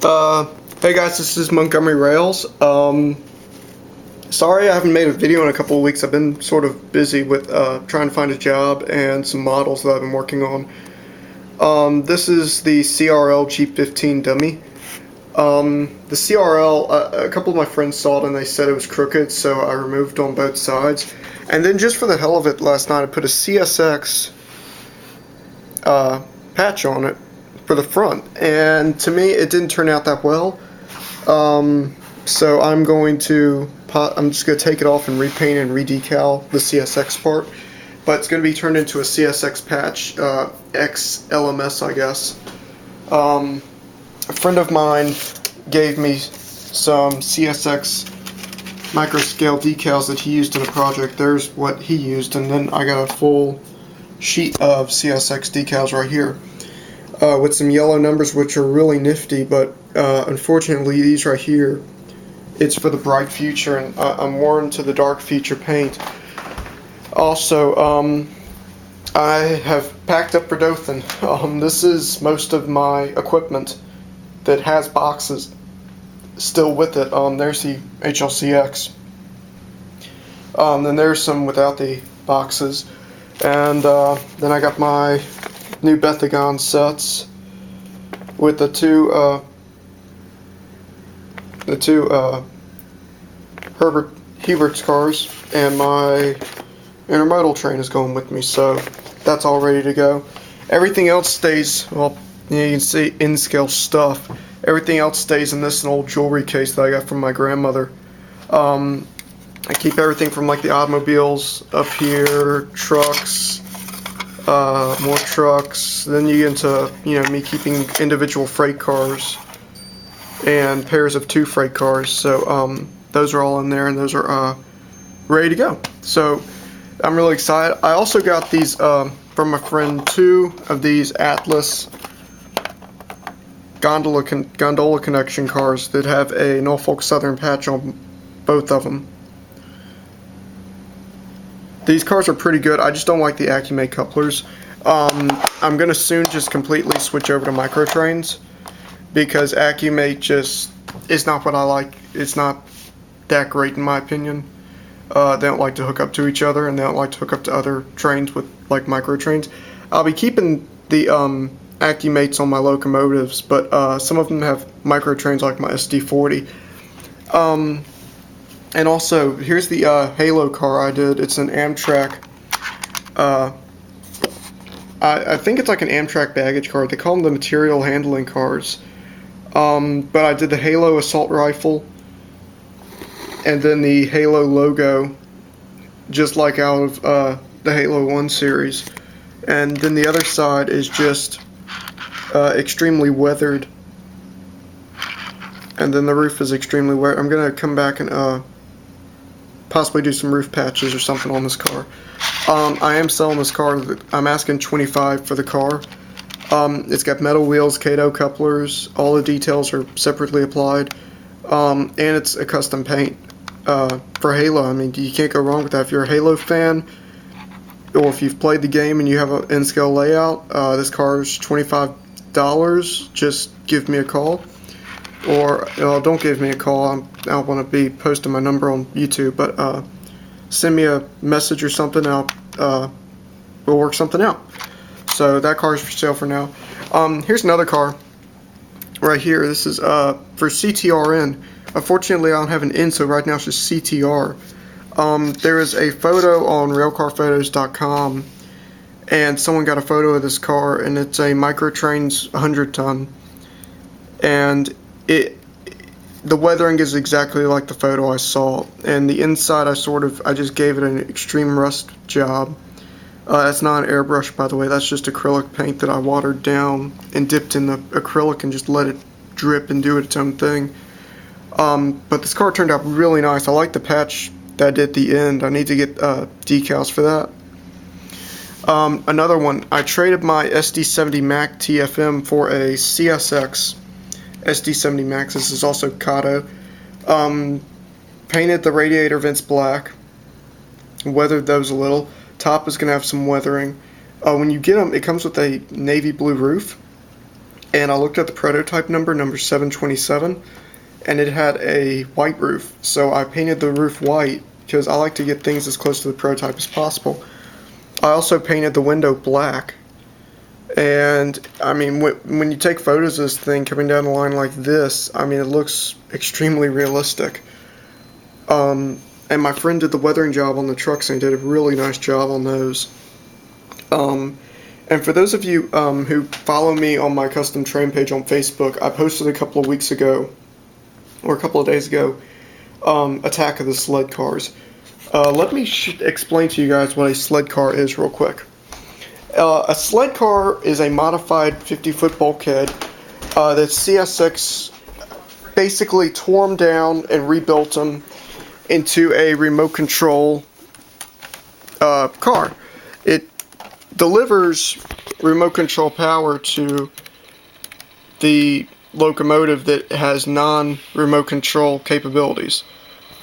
Hey guys, this is Montgomery Rails. Sorry I haven't made a video in a couple of weeks. I've been sort of busy with trying to find a job and some models that I've been working on. This is the CRL G15 dummy. The CRL, a couple of my friends saw it and they said it was crooked, so I removed on both sides. And then just for the hell of it, last night I put a CSX patch on it for the front, and to me it didn't turn out that well. So I'm just going to take it off and repaint and redecal the CSX part, but it's going to be turned into a CSX patch, XLMS I guess. A friend of mine gave me some CSX microscale decals that he used in a project. There's what he used, and then I got a full sheet of CSX decals right here. With some yellow numbers which are really nifty, but unfortunately these right here, it's for the bright future, and I'm more into the dark future paint. Also, I have packed up for Dothan. This is most of my equipment that has boxes still with it. There's the HLCX. Then there's some without the boxes, and then I got my new Bethagon sets with the two Hubert's cars, and my intermodal train is going with me, so that's all ready to go. Everything else stays, well, you can see in-scale stuff. Everything else stays in this old jewelry case that I got from my grandmother. I keep everything from like the automobiles up here, trucks, more trucks. Then you get into, me keeping individual freight cars and pairs of 2 freight cars. So those are all in there, and those are ready to go. So I'm really excited. I also got these from a friend, 2 of these Atlas gondola connection cars that have a Norfolk Southern patch on both of them. These cars are pretty good. I just don't like the Accumate couplers. I'm going to soon just completely switch over to micro trains, because Accumate just is not what I like. It's not that great in my opinion. They don't like to hook up to each other, and they don't like to hook up to other trains with like micro trains. I'll be keeping the Accumates on my locomotives, but some of them have micro trains like my SD40. And also, here's the Halo car I did. It's an Amtrak. I think it's like an Amtrak baggage car. They call them the material handling cars. But I did the Halo assault rifle, and then the Halo logo, just like out of the Halo 1 series. And then the other side is just extremely weathered. And then the roof is extremely wet. I'm going to come back and possibly do some roof patches or something on this car. I am selling this car. I'm asking $25 for the car. It's got metal wheels, Kato couplers. All the details are separately applied, and it's a custom paint for Halo. I mean, you can't go wrong with that. If you're a Halo fan, or if you've played the game and you have an in-scale layout, this car is $25. Just give me a call. Or don't give me a call. I don't want to be posting my number on YouTube, but send me a message or something. We'll work something out. So that car is for sale for now. Here's another car right here. This is for CTRN. Unfortunately, I don't have an N, so right now it's just CTR. There is a photo on railcarphotos.com, and someone got a photo of this car, and it's a Microtrains 100-ton, and the weathering is exactly like the photo I saw, and the inside I just gave it an extreme rust job. That's not an airbrush, by the way. That's just acrylic paint that I watered down and dipped in the acrylic and just let it drip and do its own thing. But this car turned out really nice. I like the patch that I did at the end. I need to get decals for that. Another one, I traded my SD70 Mac TFM for a CSX SD70 Max. This is also Kato. Painted the radiator vents black. Weathered those a little. Top is going to have some weathering. When you get them, it comes with a navy blue roof. and I looked at the prototype number 727, and it had a white roof. So I painted the roof white because I like to get things as close to the prototype as possible. I also painted the window black. And I mean, when you take photos of this thing coming down the line like this, I mean, it looks extremely realistic. And my friend did the weathering job on the trucks, and he did a really nice job on those. And for those of you who follow me on my custom train page on Facebook, I posted a couple of weeks ago, or a couple of days ago, Attack of the Sled Cars. Let me explain to you guys what a sled car is real quick. A sled car is a modified 50-foot bulkhead that CSX basically tore them down and rebuilt them into a remote control car. It delivers remote control power to the locomotive that has non-remote control capabilities.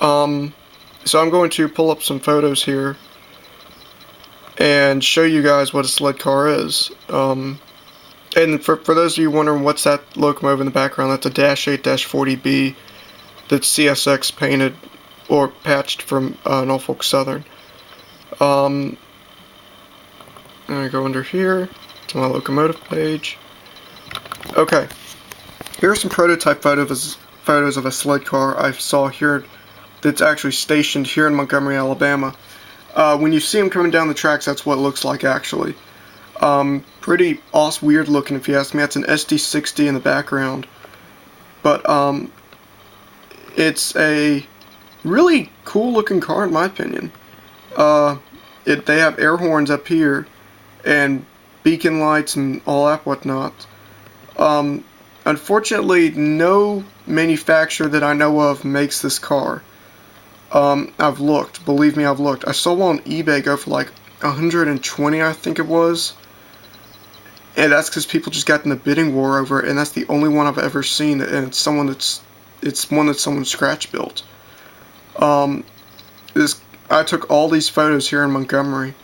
So I'm going to pull up some photos here and show you guys what a sled car is. And for those of you wondering what's that locomotive in the background, that's a Dash 8-40B that CSX painted or patched from Norfolk Southern. And I go under here to my locomotive page. Okay, here are some prototype photos of a sled car I saw here that's actually stationed here in Montgomery, Alabama. When you see them coming down the tracks, that's what it looks like actually. Pretty awesome, weird looking if you ask me. That's an SD60 in the background. But it's a really cool looking car in my opinion. They have air horns up here and beacon lights and all that whatnot. Unfortunately, no manufacturer that I know of makes this car. I've looked. Believe me, I've looked. I saw one on eBay go for like 120, I think it was. And that's because people just got in the bidding war over it, and that's the only one I've ever seen, and it's one that someone scratch built. I took all these photos here in Montgomery,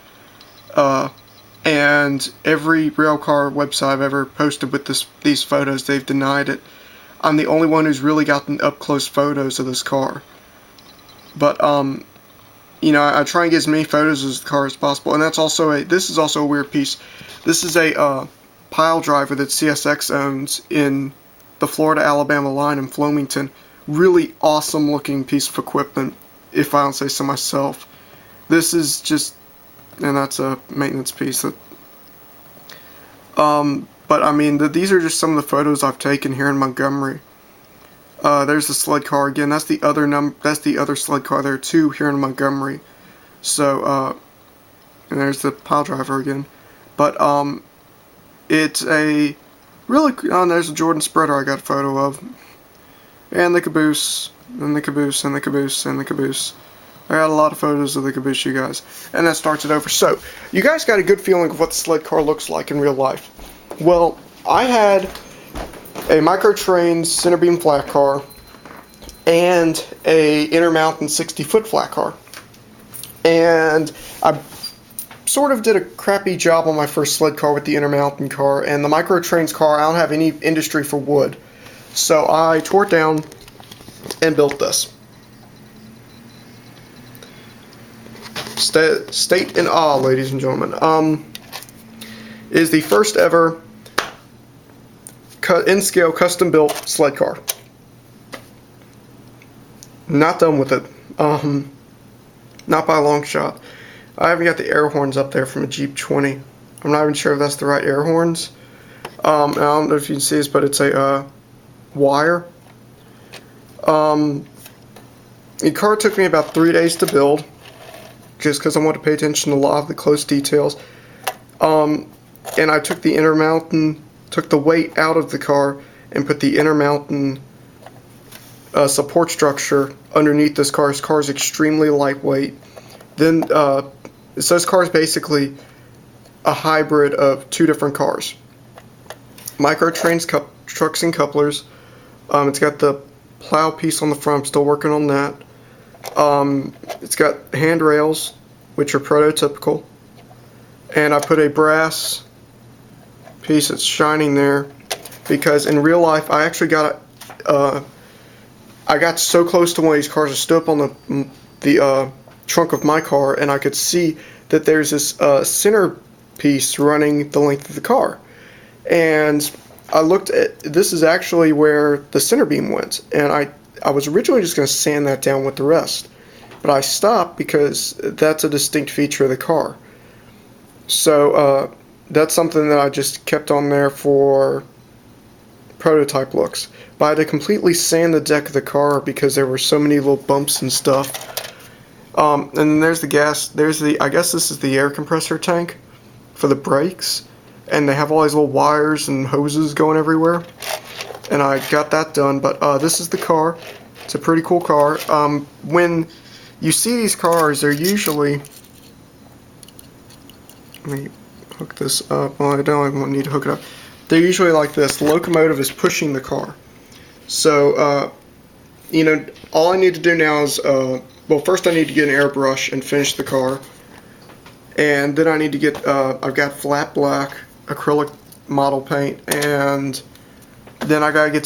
and every railcar website I've ever posted with these photos, they've denied it. I'm the only one who's really gotten up close photos of this car. But you know, I try and get as many photos of the car as possible, and this is also a weird piece. This is a pile driver that CSX owns in the Florida-Alabama line in Floymington. Really awesome looking piece of equipment, if I don't say so myself. This is just, and that's a maintenance piece. But I mean, these are just some of the photos I've taken here in Montgomery. There's the sled car again. That's the other sled car there too here in Montgomery. So and there's the pile driver again. But it's a really there's a Jordan spreader I got a photo of. And the caboose, and the caboose, and the caboose, and the caboose. I got a lot of photos of the caboose, you guys. And that starts it over. So, you guys got a good feeling of what the sled car looks like in real life. Well, I had a microtrain center beam flat car and a Intermountain 60-foot flat car. And I sort of did a crappy job on my first sled car with the Intermountain car, and the microtrains car, I don't have any industry for wood. So I tore it down and built this. State in awe, ladies and gentlemen. Is the first ever in-scale custom-built sled car. Not done with it. Not by a long shot. I haven't got the air horns up there from a Jeep 20. I'm not even sure if that's the right air horns. I don't know if you can see this, but it's a wire. The car took me about 3 days to build, just because I wanted to pay attention to a lot of the close details. And I took the Intermountain, took the weight out of the car, and put the Intermountain support structure underneath this car. This car is extremely lightweight. Then, so this car is basically a hybrid of two different cars. Microtrains, trucks, and couplers. It's got the plow piece on the front. I'm still working on that. It's got handrails, which are prototypical. And I put a brass piece that's shining there because in real life I actually I got so close to one of these cars. I stood up on the trunk of my car, and I could see that there's this center piece running the length of the car. And I looked at, this is actually where the center beam went, and I was originally just going to sand that down with the rest, but I stopped because that's a distinct feature of the car. So that's something that I just kept on there for prototype looks. But I had to completely sand the deck of the car because there were so many little bumps and stuff. And then there's the gas, I guess this is the air compressor tank for the brakes. And they have all these little wires and hoses going everywhere. And I got that done, but this is the car. It's a pretty cool car. When you see these cars, they're usually, let me hook this up. Well, I don't even need to hook it up. They're usually like this. The locomotive is pushing the car. So, you know, all I need to do now is, well, first I need to get an airbrush and finish the car. And then I need to get, I've got flat black acrylic model paint, and then I gotta get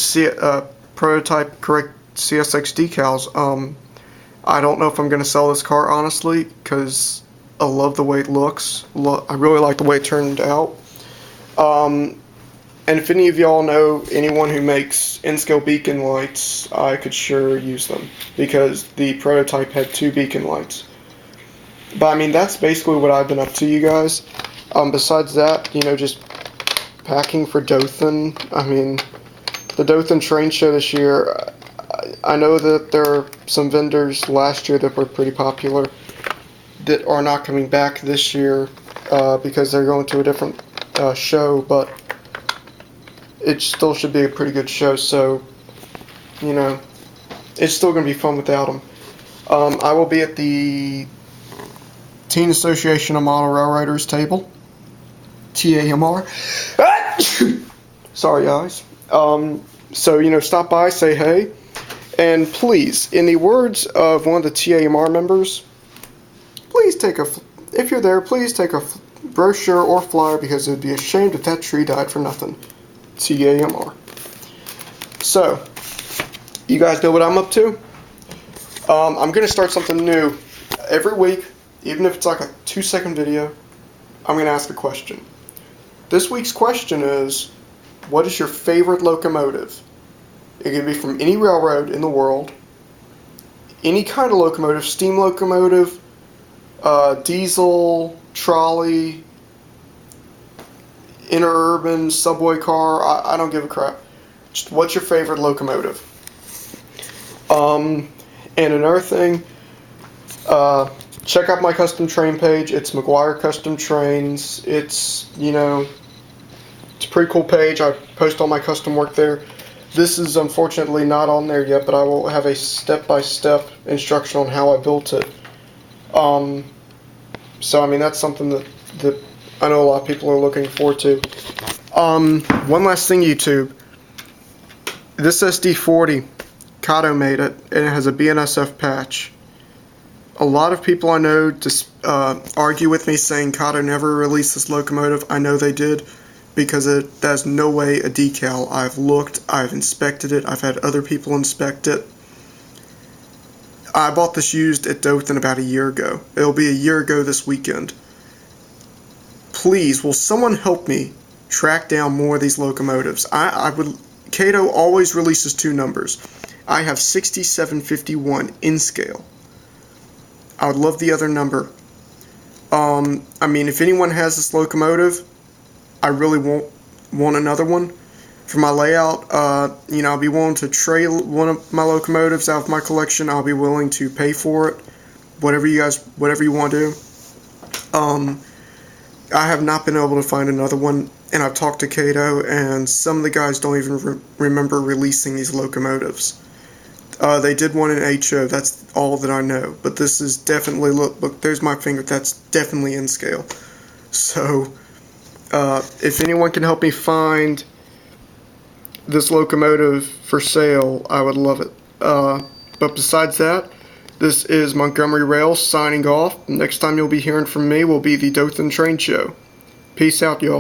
prototype correct CSX decals. I don't know if I'm gonna sell this car, honestly, because I love the way it looks. I really like the way it turned out. And if any of y'all know anyone who makes in-scale beacon lights, I could sure use them, because the prototype had 2 beacon lights. But I mean, that's basically what I've been up to, you guys. Besides that, you know, just packing for Dothan. I mean, the Dothan train show this year, I know that there are some vendors last year that were pretty popular that are not coming back this year because they're going to a different show, but it still should be a pretty good show, so, you know, it's still going to be fun without them. I will be at the Teen Association of Model Railroaders table, TAMR. Sorry, guys. So, you know, stop by, say hey, and please, in the words of one of the TAMR members, please if you're there, please take a brochure or flyer, because it would be a shame if that tree died for nothing. TAMR. So, you guys know what I'm up to? I'm going to start something new. Every week, even if it's like a 2-second video, I'm going to ask a question. This week's question is, what is your favorite locomotive? It can be from any railroad in the world, any kind of locomotive, steam locomotive, diesel, trolley, interurban, subway car, I don't give a crap. Just what's your favorite locomotive? And another thing, check out my custom train page. It's McGuire Custom Trains. It's, you know, it's a pretty cool page. I post all my custom work there. This is unfortunately not on there yet, but I will have a step-by-step instruction on how I built it. So I mean, that's something that I know a lot of people are looking forward to. One last thing, YouTube. This SD40, Kato made it, and it has a BNSF patch. A lot of people I know just argue with me, saying Kato never released this locomotive. I know they did, because there's no way a decal. I've looked, I've inspected it, I've had other people inspect it. I bought this used at Dothan about a year ago. It'll be a year ago this weekend. Please, will someone help me track down more of these locomotives? Kato always releases 2 numbers. I have 6751 in scale. I would love the other number. I mean, if anyone has this locomotive, I really want another one. For my layout, you know, I'll be willing to trade one of my locomotives out of my collection. I'll be willing to pay for it. Whatever you want to do. I have not been able to find another one, and I've talked to Kato, and some of the guys don't even remember releasing these locomotives. They did one in HO, that's all that I know, but this is definitely, look, there's my finger, that's definitely in scale. So, if anyone can help me find this locomotive for sale, I would love it. But besides that, this is Montgomery Rail signing off. Next time you'll be hearing from me will be the Dothan Train Show. Peace out, y'all.